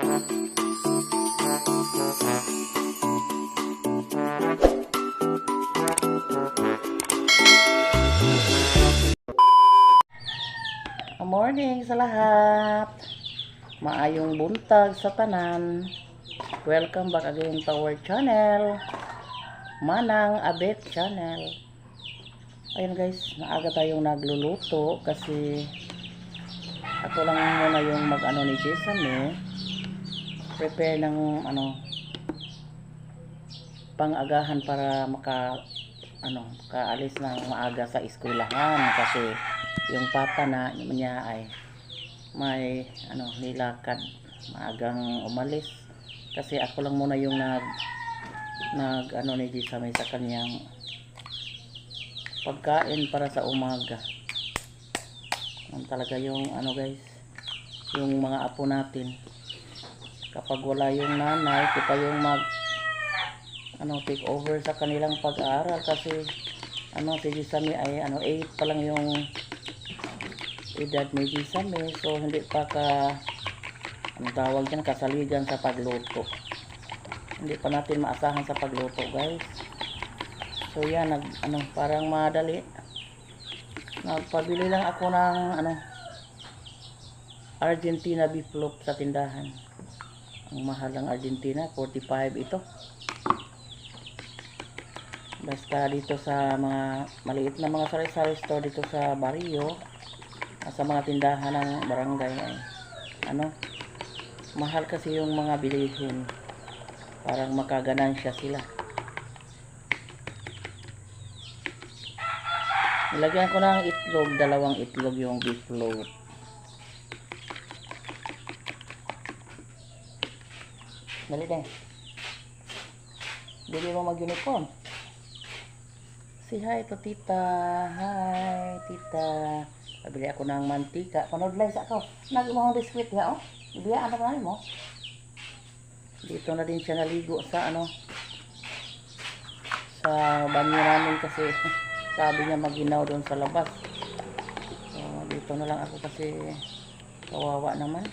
Morning sa lahat. Maayong buntag sa tanan. Welcome back again to our channel, Manang Abet Channel. Ayun guys, maaga tayong nagluluto kasi ako lang muna yung mag-ano ni Jason prepare ng pang-agahan para makaalis ng maaga sa eskwelahan kasi yung papa niya ay may nilakad, maagang umalis kasi ako lang muna yung ni Jason sa kanyang pagkain para sa umaga. Talaga yung guys, yung mga apo natin kapag wala yung nanay, kita yung take over sa kanilang pag-aaral kasi si Jisami ay 8 pa lang yung edad ni Jisami, so hindi pa tawag dyan, kasaligan sa pagluto. Hindi pa natin maasahan sa pagluto guys. So yan, parang madali. Nagpabili lang ako ng Argentina beef loaf sa tindahan. Ang mahal ng Argentina, 45 ito. Basta dito sa mga maliit na mga sari-sari store dito sa barrio, sa mga tindahan ng barangay ay mahal kasi yung mga bilihin. Parang makaganansya sila. Nilagyan ko ng itlog, 2 itlog yung beef loaf. Dali din. Dili mo mag-uniform. Say hi to tita. Hi tita. Pabili ako ng mantika. Panood live ako. Nag-umang biskwit ya, oh. Ibiyaan na pa mo. Dito na din siya naligo sa sa banyo namin kasi sabi niya maginaw doon sa labas. So, dito na lang ako kasi kawawa naman.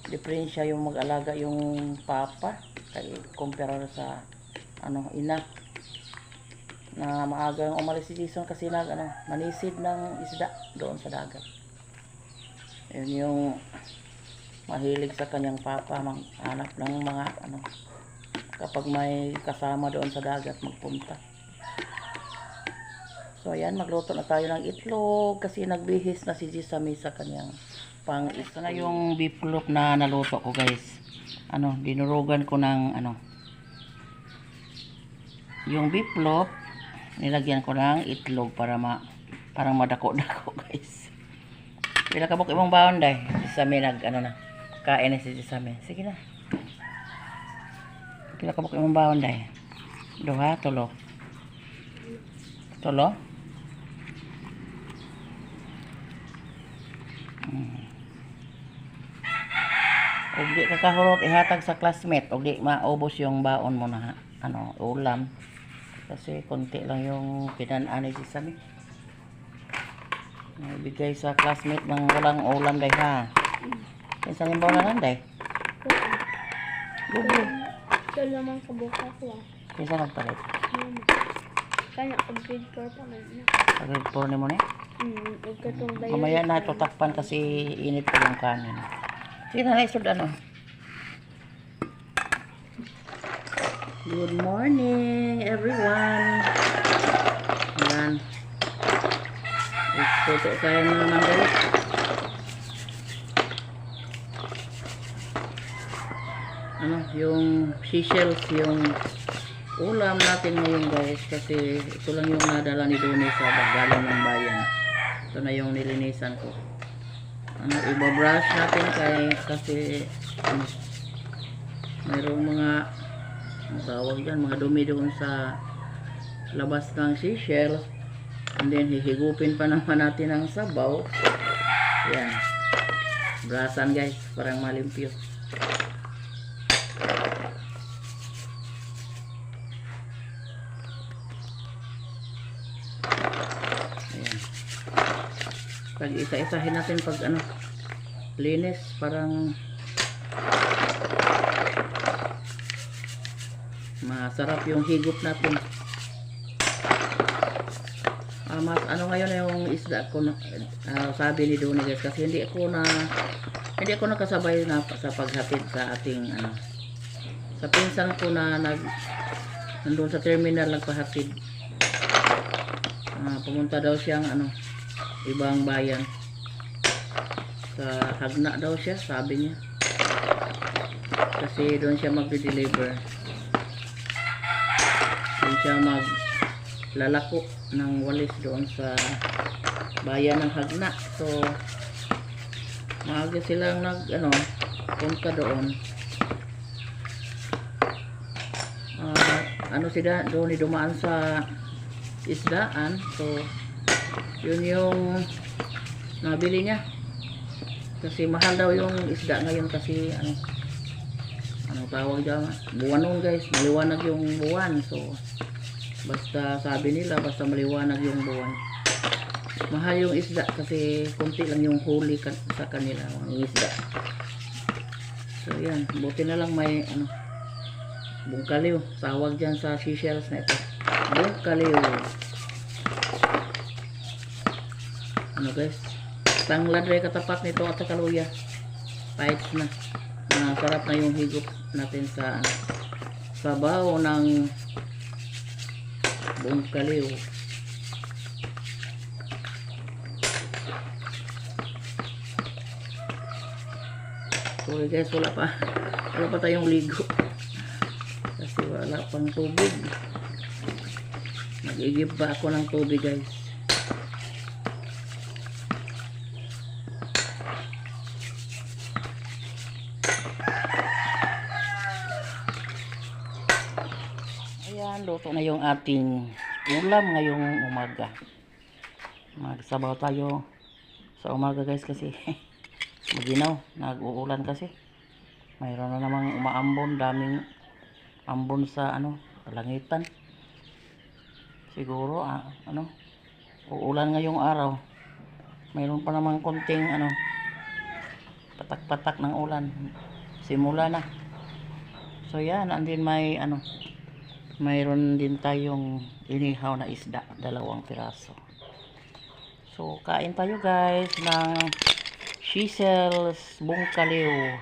Diferensya yung mag-alaga yung papa kay kumpara sa ina na maagang umalis si Jason kasi manisid ng isda doon sa dagat. Yun yung mahilig sa kanyang papa, hanap ng mga kapag may kasama doon sa dagat magpunta. So ayan, magluto na tayo ng itlog kasi nagbihis na si Jisami sa kanyang pang-isa na yung beef loaf na naluto ko guys. Dinurugan ko ng yung beef loaf, nilagyan ko ng itlog para parang madako-dako guys. Pila ka buk imong baon day. Jisami kain na si Jisami. Sige na. Pila ka buk imong baon day. 2, 3. 3. Ug di ka kahurot ihatag sa classmate, ug di maubos yung baon mo na ulam. Kasi konti lang yung pinanaan ni Jisami. Ibigay sa classmate ng walang ulam day ha. Kinsa yung baon na day? Gugu. Ito naman kabuka ko Kinsa nagpalit? Kanya complete ko pa man. Grade 4 ni mo ni? Bayan. Mamaya na ito takpan kasi init pa yung kanin. Sige na, isod Good morning everyone. Ayan. Ito tayo na naman guys. Yung seashells, yung ulam natin ngayon guys kasi ito lang yung nadala ni Doni sa galing ng bayan. Ito na yung nilinisan ko. Ibabrush natin kasi mayroong mga tawag dyan, mga dumi doon sa labas ng seashells, and then hihigupin pa naman natin ang sabaw. Yan, brasan guys, parang malimpyo. Ayan, pag isa-isahin natin pag linis, parang masarap yung higop natin. Mas ano ngayon yung isda ko sabi ni Donnie guys, kasi hindi ako nakasabay na sa paghatid sa ating sa pinsan ko na nandun sa terminal nagpahatid. Pumunta daw siyang ibang bayan, sa Hagna daw siya, sabi niya, kasi doon siya magde-deliver, doon siya maglalako ng walis doon sa bayan ng Hagna. So maaga silang punta doon. Sila doon dumaan sa isdaan. So yun yung nabili niya, kasi mahal daw yung isda ngayon, kasi tawag dyan, buwanon guys, maliwanag yung buwan. So basta sabi nila, basta maliwanag yung buwan, mahal yung isda, kasi konti lang yung huli sa kanila mga isda. So yan, buti na lang may bungkaliw, tawag dyan sa Seychelles na ito, bungkaliw. Guys, tanglad rin katapat nito at saka luya, pahit na, sarap na yung higop natin sa sabaw ng bungkaliw. Sorry guys, wala pa tayong ligo kasi wala pang tubig. Mag-igib pa ako ng tubig guys. Ayan, luto na yung ating ulam ngayong umaga. Magsabaw tayo sa umaga guys, kasi maginaw, nag-uulan kasi. Mayroon na namang umaambon, daming ambon sa langitan. Siguro uulan ngayong araw. Mayroon pa namang konting patak-patak ng ulan. Simula na. So yan, andin mayroon din tayong inihaw na isda, 2 piraso. So kain tayo guys ng Seychelles bungkaliw.